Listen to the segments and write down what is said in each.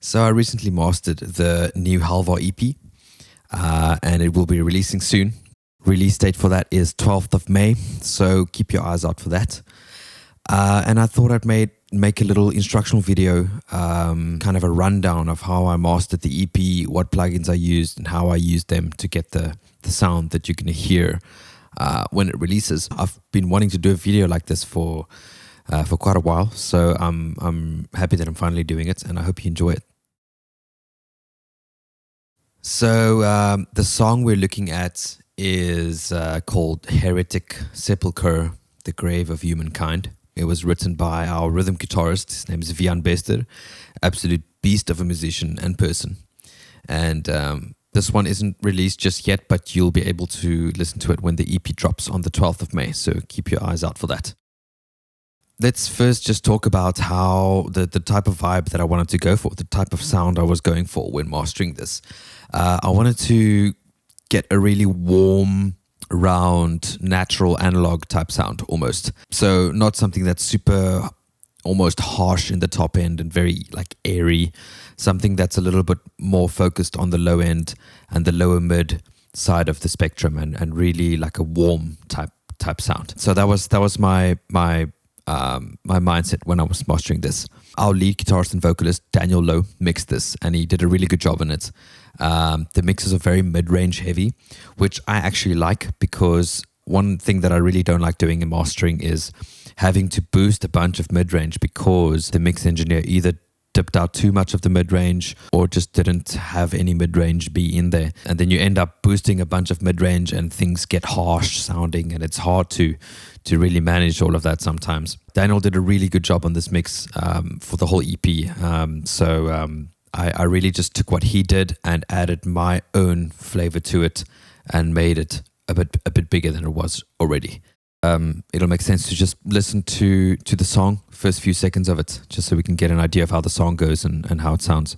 So I recently mastered the new Halvar EP, and it will be releasing soon. Release date for that is 12th of May, so keep your eyes out for that. And I thought I'd make a little instructional video, kind of a rundown of how I mastered the EP, what plugins I used, and how I used them to get the sound that you're going to hear when it releases. I've been wanting to do a video like this for quite a while, so I'm happy that I'm finally doing it, and I hope you enjoy it. So the song we're looking at is called Heretic Sepulchre, The Grave of Humankind. It was written by our rhythm guitarist. His name is Vian Bester, absolute beast of a musician and person. And this one isn't released just yet, but you'll be able to listen to it when the EP drops on the 12th of May, so keep your eyes out for that. Let's first just talk about how the type of vibe that I wanted to go for, the type of sound I was going for when mastering this. I wanted to get a really warm, round, natural analog type sound almost. So not something that's super almost harsh in the top end and very like airy. Something that's a little bit more focused on the low end and the lower mid side of the spectrum, and really like a warm type sound. So that was my mindset when I was mastering this. Our lead guitarist and vocalist Daniel Lowe mixed this, and he did a really good job in it. The mixes are very mid-range heavy, which I actually like, because one thing that I really don't like doing in mastering is having to boost a bunch of mid-range, because the mix engineer either dipped out too much of the mid-range or just didn't have any mid-range be in there, and then you end up boosting a bunch of mid-range and things get harsh sounding, and it's hard to really manage all of that sometimes. Daniel did a really good job on this mix for the whole EP, I really just took what he did and added my own flavor to it and made it a bit bigger than it was already. It'll make sense to just listen to the song, first few seconds of it, just so we can get an idea of how the song goes and how it sounds.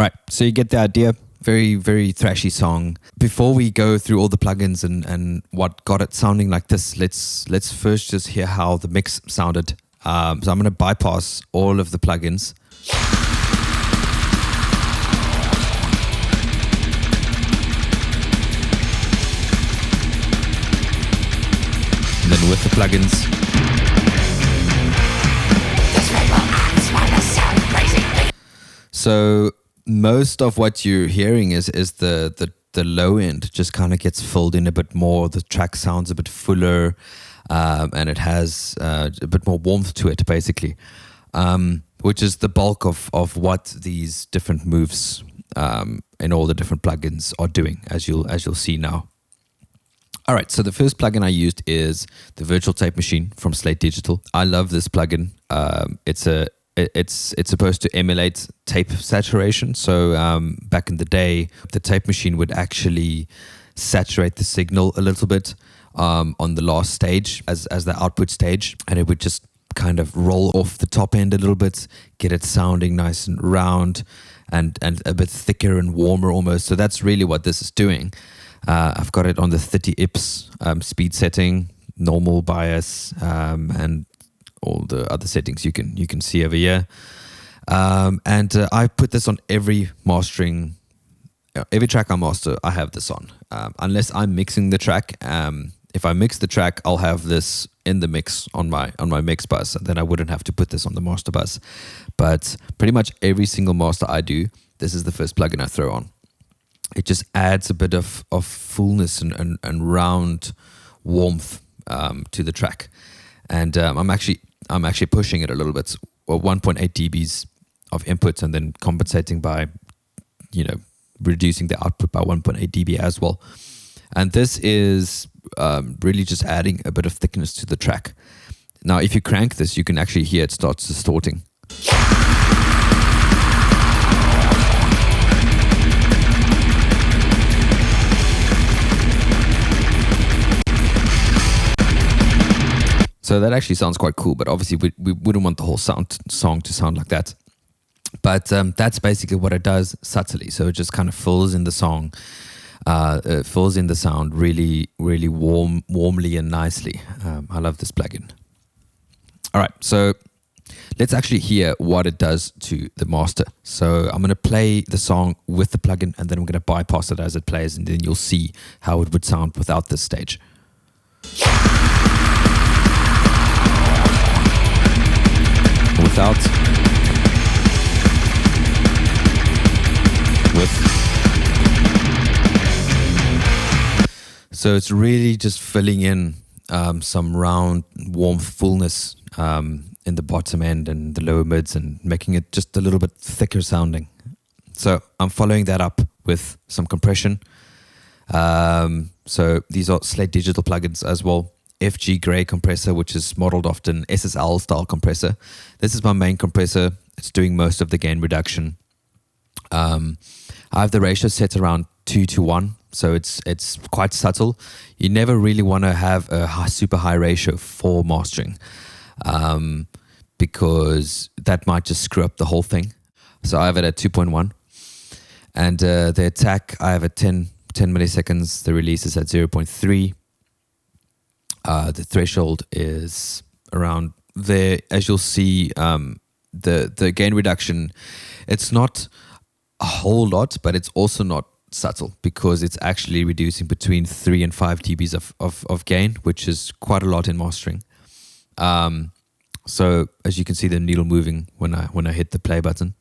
Right, so you get the idea. Very, very thrashy song. Before we go through all the plugins and what got it sounding like this, let's first just hear how the mix sounded. So I'm going to bypass all of the plugins. And then with the plugins. So most of what you're hearing is the low end just kind of gets filled in a bit more. The track sounds a bit fuller, and it has a bit more warmth to it, basically, which is the bulk of what these different moves in all the different plugins are doing, as you'll see now. All right, so the first plugin I used is the Virtual Tape Machine from Slate Digital. I love this plugin. It's supposed to emulate tape saturation. So back in the day, the tape machine would actually saturate the signal a little bit on the last stage as the output stage, and it would just kind of roll off the top end a little bit, get it sounding nice and round and a bit thicker and warmer almost. So that's really what this is doing. I've got it on the 30 IPS speed setting, normal bias, and all the other settings you can see over here. I put this on every mastering, every track I master, I have this on. Unless I'm mixing the track. If I mix the track, I'll have this in the mix on my mix bus, and then I wouldn't have to put this on the master bus. But pretty much every single master I do, this is the first plugin I throw on. It just adds a bit of fullness and round warmth to the track. And I'm actually pushing it a little bit. Well, 1.8 dBs of input, and then compensating by, reducing the output by 1.8 dB as well. And this is really just adding a bit of thickness to the track. Now, if you crank this, you can actually hear it starts distorting. So that actually sounds quite cool, but obviously we wouldn't want the whole song to sound like that. But that's basically what it does subtly. So it just kind of fills in the song, fills in the sound really, really warmly and nicely. I love this plugin. All right, so let's actually hear what it does to the master. So I'm going to play the song with the plugin, and then I'm going to bypass it as it plays, and then you'll see how it would sound without this stage. Without, with. So it's really just filling in some round, warm fullness in the bottom end and the lower mids, and making it just a little bit thicker sounding. So I'm following that up with some compression. So these are Slate Digital plugins as well. FG Gray compressor, which is modeled after an SSL style compressor. This is my main compressor. It's doing most of the gain reduction. I have the ratio set around 2:1, so it's quite subtle. You never really want to have a super high ratio for mastering, because that might just screw up the whole thing. So I have it at 2.1, and the attack I have at 10 milliseconds. The release is at 0.3. The threshold is around there. As you'll see, the gain reduction, it's not a whole lot, but it's also not subtle, because it's actually reducing between 3 and 5 dBs of gain, which is quite a lot in mastering. So as you can see, the needle moving when I hit the play button.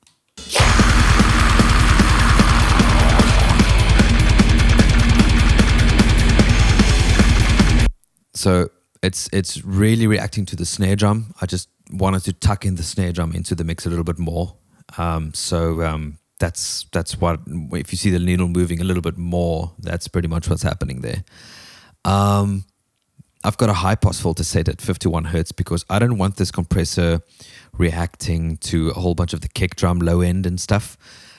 So it's really reacting to the snare drum. I just wanted to tuck in the snare drum into the mix a little bit more. That's what, if you see the needle moving a little bit more, that's pretty much what's happening there. I've got a high pass filter set at 51 Hertz because I don't want this compressor reacting to a whole bunch of the kick drum low end and stuff,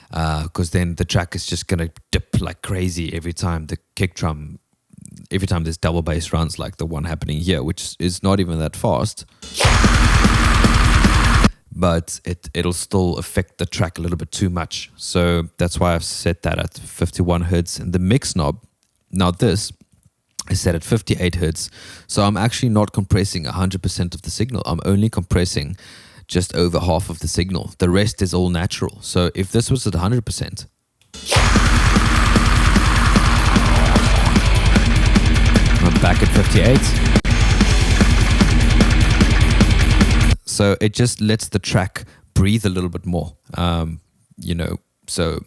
because then the track is just going to dip like crazy every time the kick drum, every time this double bass runs like the one happening here, which is not even that fast. But it'll still affect the track a little bit too much. So that's why I've set that at 51 Hertz. And the mix knob, now this is set at 58 Hertz. So I'm actually not compressing 100% of the signal. I'm only compressing just over half of the signal. The rest is all natural. So if this was at 100%, I'm back at 58. So it just lets the track breathe a little bit more, So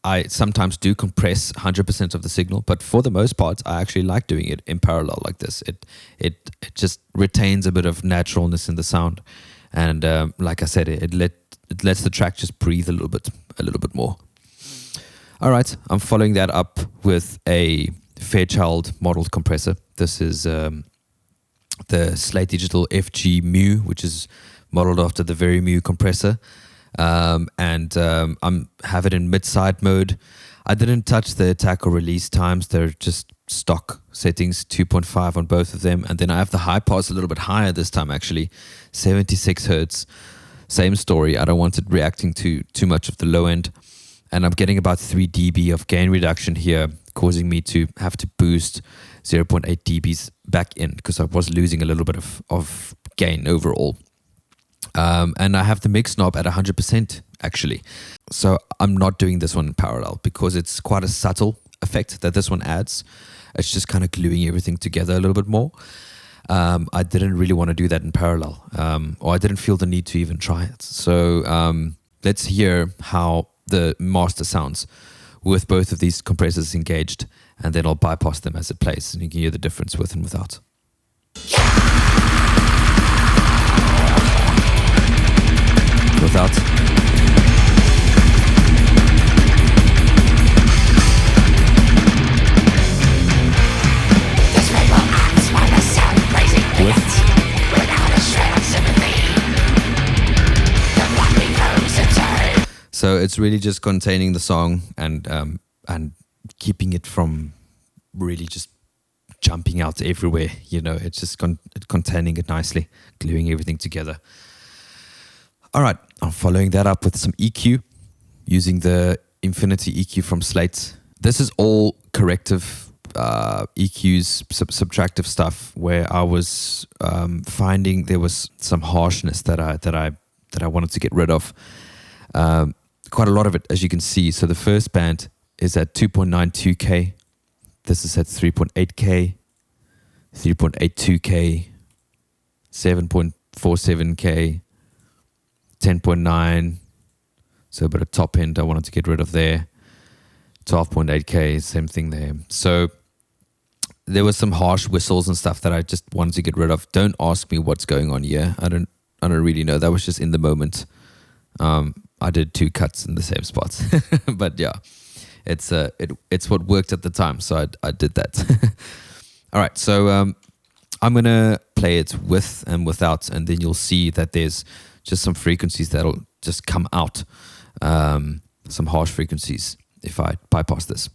I sometimes do compress 100% of the signal, but for the most part, I actually like doing it in parallel like this. It just retains a bit of naturalness in the sound, and like I said, it lets the track just breathe a little bit more. All right, I'm following that up with a Fairchild modeled compressor. This is the Slate Digital FG Mu, which is modeled after the Very Mu compressor. And I have it in mid-side mode. I didn't touch the attack or release times. They're just stock settings, 2.5 on both of them. And then I have the high pass a little bit higher this time, actually, 76 Hertz. Same story. I don't want it reacting to too much of the low end. And I'm getting about 3 dB of gain reduction here, causing me to have to boost 0.8 dBs back in because I was losing a little bit of gain overall. And I have the mix knob at 100% actually. So I'm not doing this one in parallel because it's quite a subtle effect that this one adds. It's just kind of gluing everything together a little bit more. I didn't really want to do that in parallel, or I didn't feel the need to even try it. So let's hear how the master sounds with both of these compressors engaged, and then I'll bypass them as it plays, and you can hear the difference with and without. Without. This it's really just containing the song and keeping it from really just jumping out everywhere. It's just containing it nicely, gluing everything together. All right, I'm following that up with some EQ using the Infinity EQ from Slate. This is all corrective EQs, subtractive stuff, where I was finding there was some harshness that I wanted to get rid of. Quite a lot of it, as you can see. So the first band is at 2.92K. This is at 3.8K, 3.82K, 7.47K, 10.9. So a bit of top end I wanted to get rid of there. 12.8K, same thing there. So there was some harsh whistles and stuff that I just wanted to get rid of. Don't ask me what's going on here. I don't really know. That was just in the moment. I did 2 cuts in the same spot. But yeah, it's what worked at the time, so I did that. All right, so I'm gonna play it with and without, and then you'll see that there's just some frequencies that'll just come out, some harsh frequencies if I bypass this.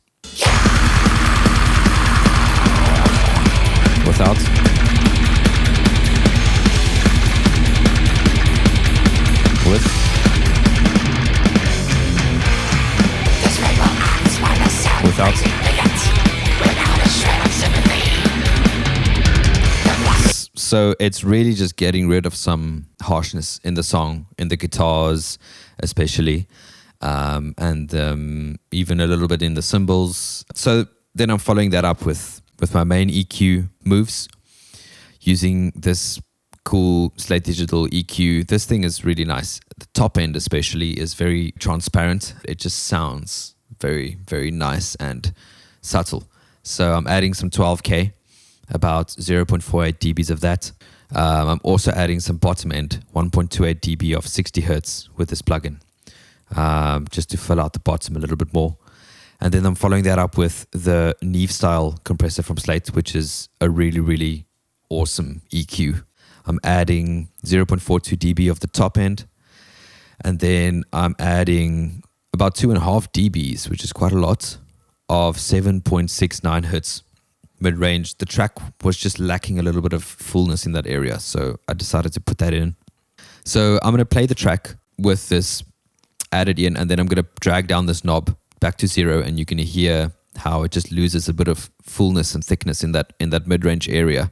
Without. With. Without. So it's really just getting rid of some harshness in the song, in the guitars especially, and even a little bit in the cymbals. So then I'm following that up with my main EQ moves using this cool Slate Digital EQ. This thing is really nice. The top end especially is very transparent. It just sounds very, very nice and subtle. So I'm adding some 12K, about 0.48 dBs of that. I'm also adding some bottom end, 1.28 dB of 60 hertz with this plugin, just to fill out the bottom a little bit more. And then I'm following that up with the Neve style compressor from Slate, which is a really, really awesome EQ. I'm adding 0.42 dB of the top end. And then I'm adding about 2.5 dBs, which is quite a lot, of 7.69 hertz mid-range. The track was just lacking a little bit of fullness in that area, so I decided to put that in. So I'm going to play the track with this added in, and then I'm going to drag down this knob back to 0, and you can hear how it just loses a bit of fullness and thickness in that mid-range area.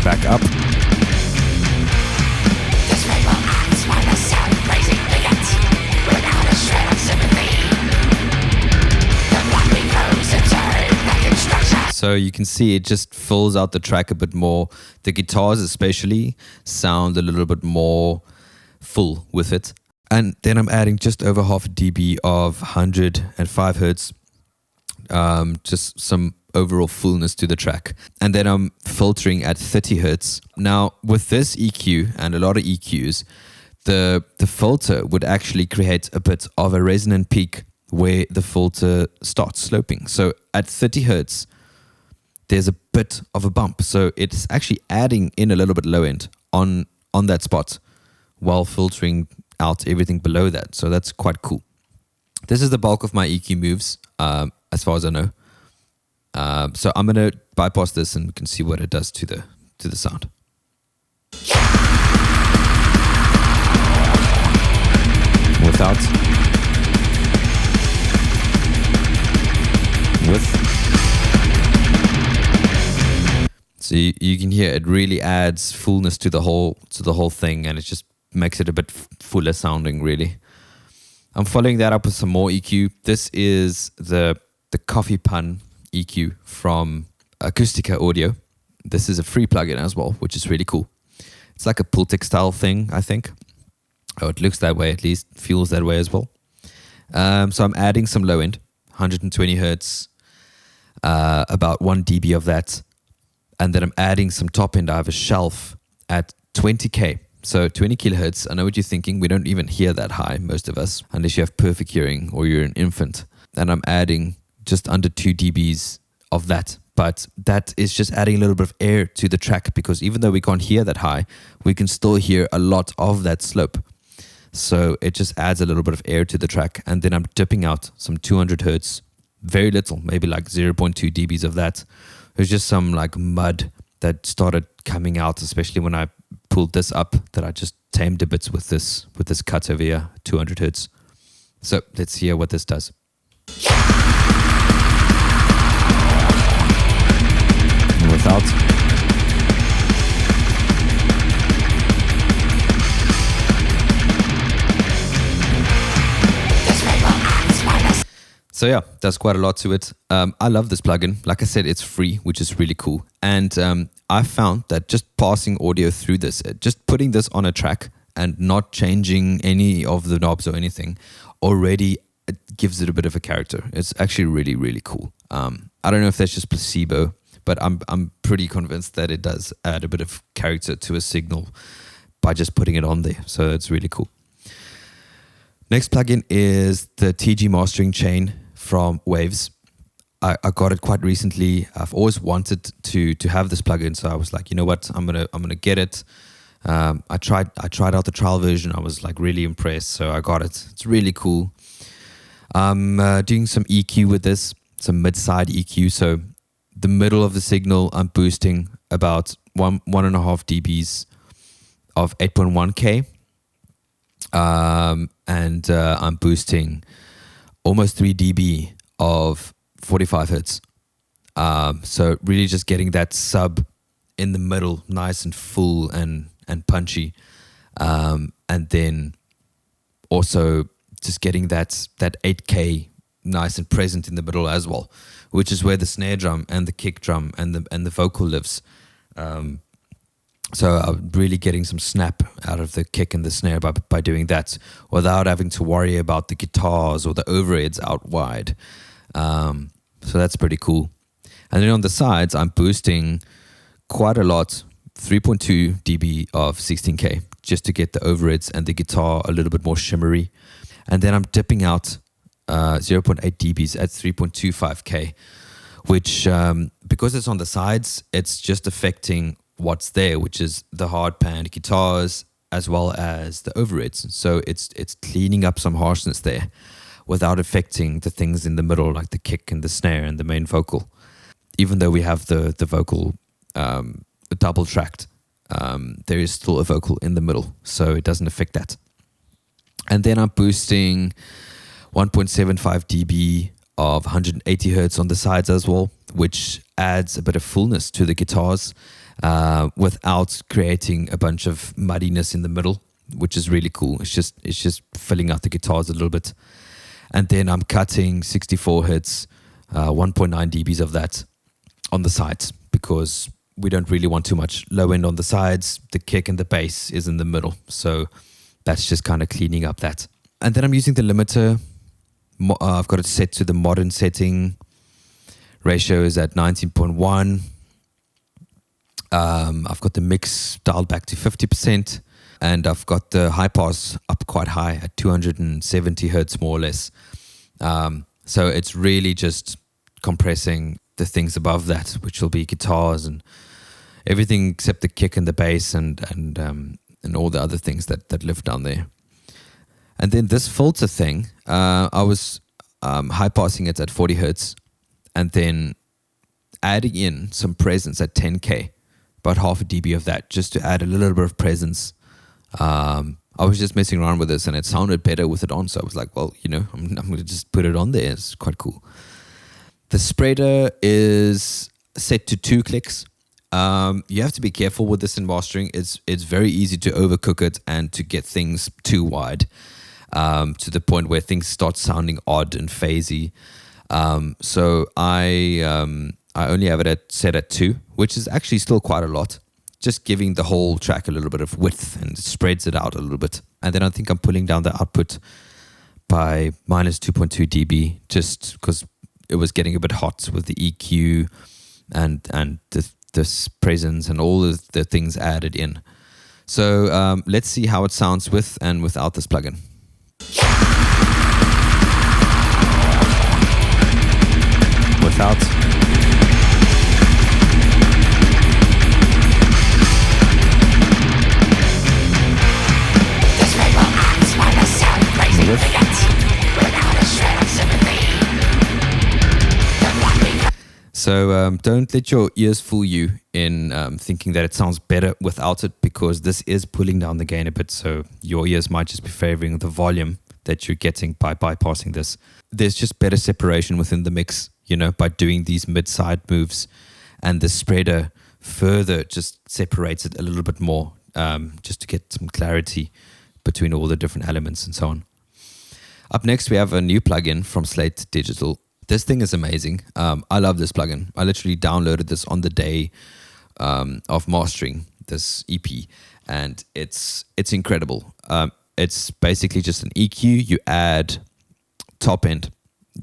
Back up. So you can see it just fills out the track a bit more. The guitars especially sound a little bit more full with it. And then I'm adding just over half a dB of 105 hertz. Just some overall fullness to the track. And then I'm filtering at 30 hertz. Now with this EQ and a lot of EQs, the filter would actually create a bit of a resonant peak where the filter starts sloping. So at 30 hertz, there's a bit of a bump. So it's actually adding in a little bit low end on that spot while filtering out everything below that. So that's quite cool. This is the bulk of my EQ moves, as far as I know. So I'm going to bypass this and we can see what it does to the sound. Without. With. So you can hear it really adds fullness to the whole thing, and it just makes it a bit fuller sounding, really. I'm following that up with some more EQ. This is the Coffee Pun EQ from Acoustica Audio. This is a free plugin as well, which is really cool. It's like a Pultec style thing, I think. Oh, it looks that way, at least feels that way as well. So I'm adding some low end, 120 hertz, about 1 dB of that. And then I'm adding some top end. I have a shelf at 20K. So 20 kilohertz. I know what you're thinking. We don't even hear that high, most of us, unless you have perfect hearing or you're an infant. And I'm adding just under 2 dBs of that. But that is just adding a little bit of air to the track, because even though we can't hear that high, we can still hear a lot of that slope. So it just adds a little bit of air to the track. And then I'm dipping out some 200 hertz, very little, maybe like 0.2 dBs of that. It was just some like mud that started coming out, especially when I pulled this up, that I just tamed a bit with this cut over here, 200 hertz. So let's hear what this does. And without. So yeah, there's quite a lot to it. I love this plugin. Like I said, it's free, which is really cool. And I found that just passing audio through this, just putting this on a track and not changing any of the knobs or anything, already it gives it a bit of a character. It's actually really, really cool. I don't know if that's just placebo, but I'm pretty convinced that it does add a bit of character to a signal by just putting it on there. So it's really cool. Next plugin is the TG mastering chain from Waves. I got it quite recently. I've always wanted to have this plugin, so I was like, you know what, I'm gonna get it. I tried out the trial version. I was like really impressed, so I got it. It's really cool. I'm doing some EQ with this, some mid-side EQ. So the middle of the signal, I'm boosting about 1.5 dBs of 8.1K. And I'm boosting almost 3 dB of 45 hertz. So really just getting that sub in the middle, nice and full and punchy. And then also just getting that 8K nice and present in the middle as well, which is where the snare drum and the kick drum and the vocal lives. So I'm really getting some snap out of the kick and the snare by doing that, without having to worry about the guitars or the overheads out wide. So that's pretty cool. And then on the sides, I'm boosting quite a lot, 3.2 dB of 16K, just to get the overheads and the guitar a little bit more shimmery. And then I'm dipping out 0.8 dBs at 3.25K, which, because it's on the sides, it's just affecting what's there, which is the hard panned guitars as well as the overheads. So it's cleaning up some harshness there without affecting the things in the middle, like the kick and the snare and the main vocal. Even though we have the vocal double tracked, there is still a vocal in the middle, so it doesn't affect that. And then I'm boosting 1.75 dB of 180 hertz on the sides as well, which adds a bit of fullness to the guitars, without creating a bunch of muddiness in the middle, which is really cool. It's just filling out the guitars a little bit. And then I'm cutting 64 hertz, 1.9 dBs of that on the sides, because we don't really want too much low end on the sides. The kick and the bass is in the middle. So that's just kind of cleaning up that. And then I'm using the limiter. I've got it set to the modern setting. Ratio is at 19.1. I've got the mix dialed back to 50%, and I've got the high pass up quite high at 270 hertz, more or less. So it's really just compressing the things above that, which will be guitars and everything except the kick and the bass and all the other things that live down there. And then this filter thing, I was high passing it at 40 hertz, and then adding in some presence at 10K. About half a dB of that, just to add a little bit of presence. I was just messing around with this, and it sounded better with it on. So I was like, well, I'm going to just put it on there. It's quite cool. The spreader is set to 2 clicks. You have to be careful with this in mastering. It's very easy to overcook it and to get things too wide, to the point where things start sounding odd and phasey. So I only have it set at 2, which is actually still quite a lot. Just giving the whole track a little bit of width and spreads it out a little bit. And then I think I'm pulling down the output by minus 2.2 dB, just because it was getting a bit hot with the EQ and this presence and all of the things added in. So let's see how it sounds with and without this plugin. Without. So don't let your ears fool you in thinking that it sounds better without it, because this is pulling down the gain a bit. So your ears might just be favoring the volume that you're getting by bypassing this. There's just better separation within the mix, by doing these mid-side moves, and the spreader further just separates it a little bit more, just to get some clarity between all the different elements and so on. Up next, we have a new plugin from Slate Digital. This thing is amazing. I love this plugin. I literally downloaded this on the day of mastering this EP, and it's incredible. It's basically just an EQ. You add top end.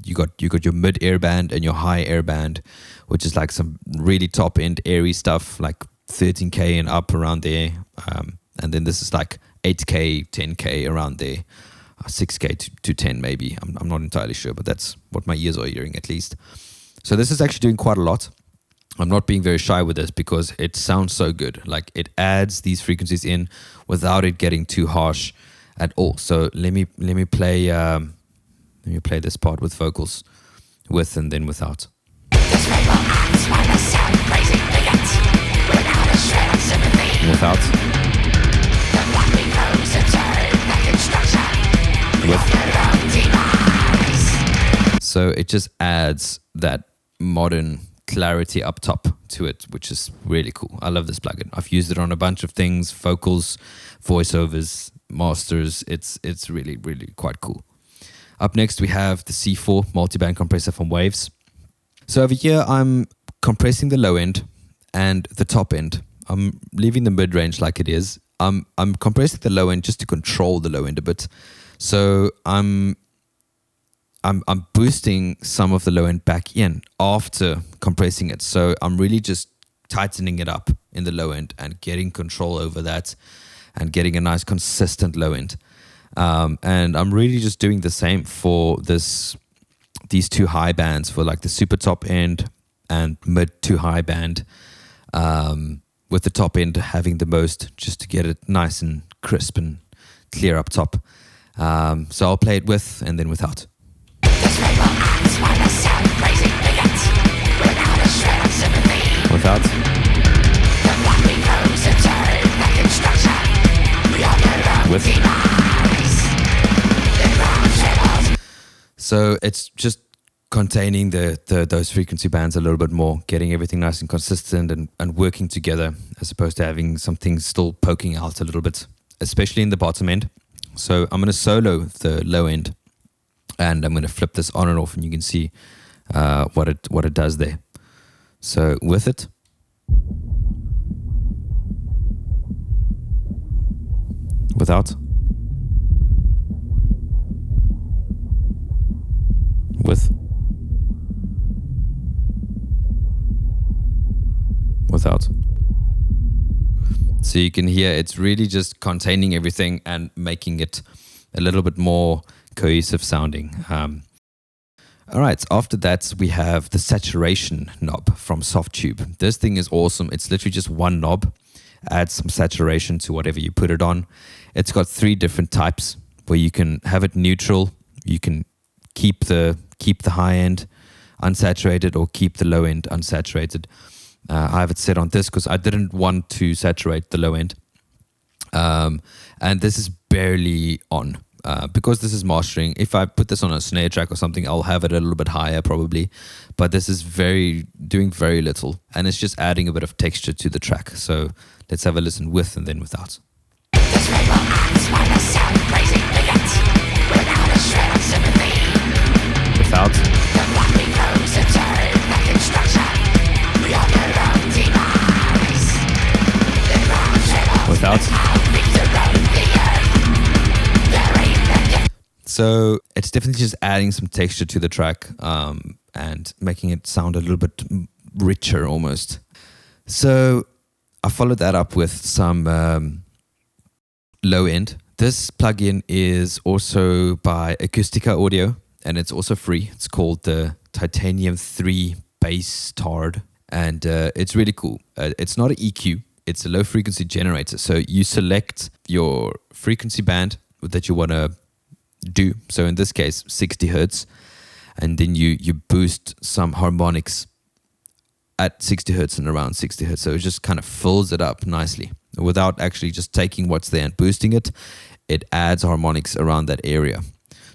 You got your mid air band and your high air band, which is like some really top end airy stuff, like 13K and up around there. And then this is like 8K, 10K around there. 6K to 10 maybe. I'm not entirely sure, but that's what my ears are hearing at least. So this is actually doing quite a lot. I'm not being very shy with this because it sounds so good. Like, it adds these frequencies in without it getting too harsh at all. So let me play this part with vocals, with and then without. Without. So it just adds that modern clarity up top to it, which is really cool. I love this plugin. I've used it on a bunch of things: vocals, voiceovers, masters. It's really, really quite cool. Up next, we have the C4 multiband compressor from Waves. So over here, I'm compressing the low end and the top end. I'm leaving the mid range like it is. I'm compressing the low end just to control the low end a bit. So I'm boosting some of the low end back in after compressing it. So I'm really just tightening it up in the low end and getting control over that and getting a nice consistent low end. And I'm really just doing the same for these two high bands, for like the super top end and mid to high band, with the top end having the most, just to get it nice and crisp and clear up top. So I'll play it with and then without. Without. With. So it's just containing those frequency bands a little bit more, getting everything nice and consistent and working together, as opposed to having something still poking out a little bit, especially in the bottom end. So I'm going to solo the low end, and I'm going to flip this on and off, and you can see what it does there. So with it, without, with, without. So you can hear it's really just containing everything and making it a little bit more cohesive sounding. All right, after that we have the saturation knob from Softtube. This thing is awesome. It's literally just one knob. Add some saturation to whatever you put it on. It's got 3 different types where you can have it neutral. You can keep the high end unsaturated or keep the low end unsaturated. I have it set on this because I didn't want to saturate the low end. And this is barely on. Because this is mastering. If I put this on a snare track or something, I'll have it a little bit higher probably. But this is doing very little. And it's just adding a bit of texture to the track. So let's have a listen with and then without. Without. Without. So it's definitely just adding some texture to the track, and making it sound a little bit richer almost. So I followed that up with some low end. This plugin is also by Acoustica Audio, and it's also free. It's called the Titanium 3 Bass Tard, and it's really cool. It's not an EQ. It's a low frequency generator. So you select your frequency band that you want to do. So in this case, 60 hertz. And then you boost some harmonics at 60 hertz and around 60 hertz. So it just kind of fills it up nicely without actually just taking what's there and boosting it. It adds harmonics around that area.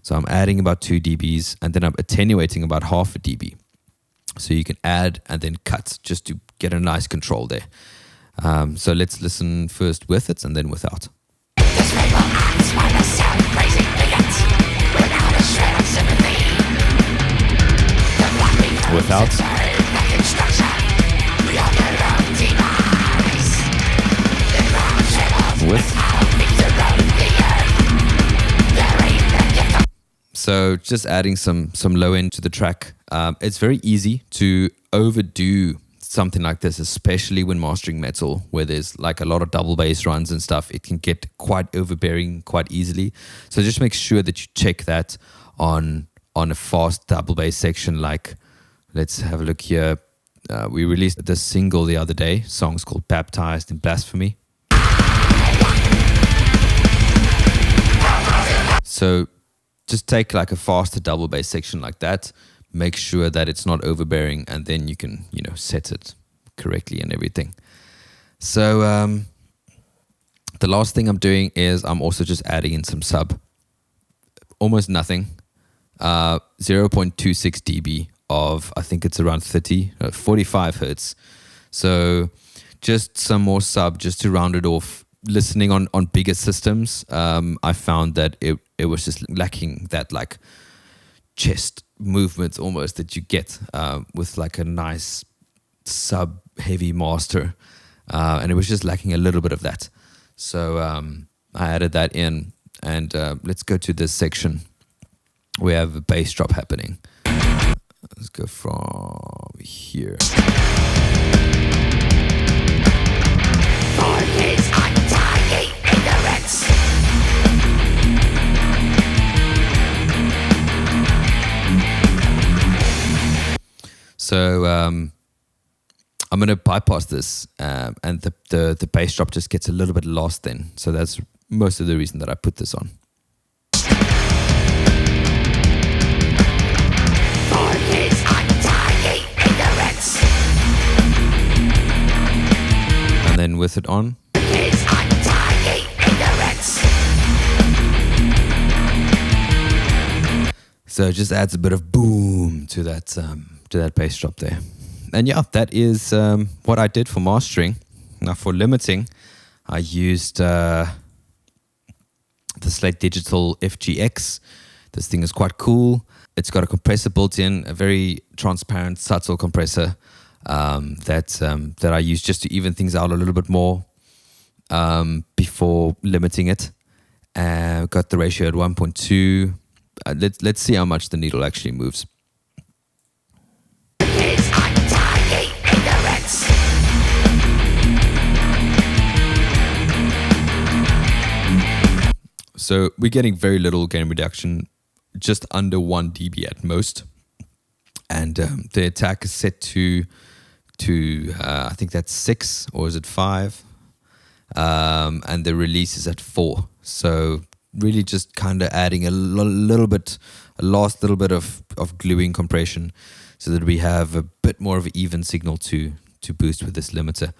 So I'm adding about 2 dBs and then I'm attenuating about half a dB. So you can add and then cut just to get a nice control there. So let's listen first with it and then without. This fatal acts by the sound crazy bigot without a shred of sympathy. The bloody Without. the construction, we are their own demise. The ground trembles With. how beats around the earth. There ain't the gift of So just adding some low end to the track. It's very easy to overdo something like this, especially when mastering metal, where there's like a lot of double bass runs and stuff. It can get quite overbearing quite easily. So just make sure that you check that on a fast double bass section. Like, let's have a look here. We released this single the other day. Song's called Baptised in Blasphemy. So just take like a faster double bass section like that. Make sure that it's not overbearing, and then you can, set it correctly and everything. So the last thing I'm doing is I'm also just adding in some sub. Almost nothing. 0.26 dB of, I think it's around 45 hertz. So just some more sub just to round it off. Listening on bigger systems, I found that it was just lacking that like chest movements almost that you get with like a nice sub heavy master, and it was just lacking a little bit of that. So I added that in, and let's go to this section. We have a bass drop happening. Let's go from here. for his undying ignorance. So I'm going to bypass this, and the bass drop just gets a little bit lost then. So that's most of the reason that I put this on. For his undying ignorance. And then with it on. His undying ignorance. So it just adds a bit of boom to that bass drop there. And yeah, that is what I did for mastering. Now for limiting, I used the Slate Digital FGX. This thing is quite cool. It's got a compressor built in, a very transparent, subtle compressor that I use just to even things out a little bit more before limiting it. Got the ratio at 1.2. Let's see how much the needle actually moves. His undying ignorance. So we're getting very little gain reduction, just under 1 dB at most. And the attack is set to I think that's 6, or is it 5? And the release is at 4. So really just kind of adding a last little bit of gluing compression so that we have a bit more of an even signal to boost with this limiter.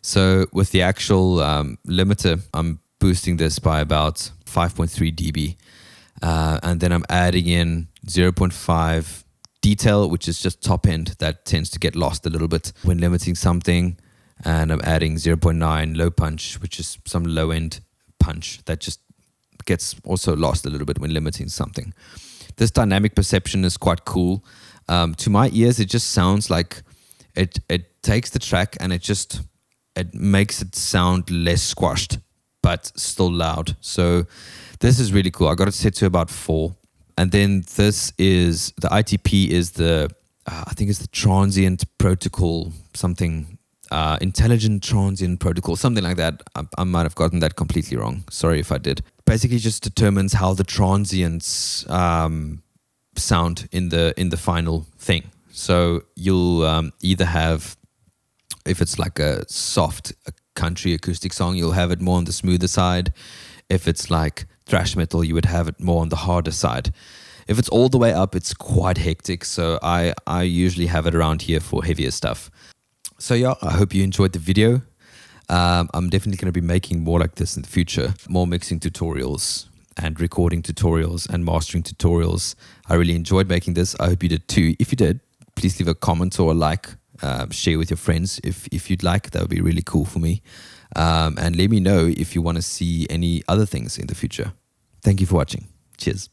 So with the actual limiter, I'm boosting this by about 5.3 dB. And then I'm adding in 0.5 detail, which is just top end. That tends to get lost a little bit when limiting something. And I'm adding 0.9 low punch, which is some low end punch that just gets also lost a little bit when limiting something. This dynamic perception is quite cool. To my ears, it just sounds like it takes the track and it makes it sound less squashed, but still loud. So this is really cool. I got it set to about 4. And then this is, the ITP is I think it's the transient protocol, something, intelligent transient protocol, something like that. I might have gotten that completely wrong. Sorry if I did. Basically just determines how the transients sound in the final thing. So you'll either have, if it's like a soft country acoustic song, you'll have it more on the smoother side. If it's like thrash metal, you would have it more on the harder side. If it's all the way up, it's quite hectic. So I usually have it around here for heavier stuff. So yeah, I hope you enjoyed the video. I'm definitely going to be making more like this in the future. More mixing tutorials and recording tutorials and mastering tutorials. I really enjoyed making this. I hope you did too. If you did, please leave a comment or a like. Share with your friends if you'd like. That would be really cool for me. And let me know if you want to see any other things in the future. Thank you for watching. Cheers.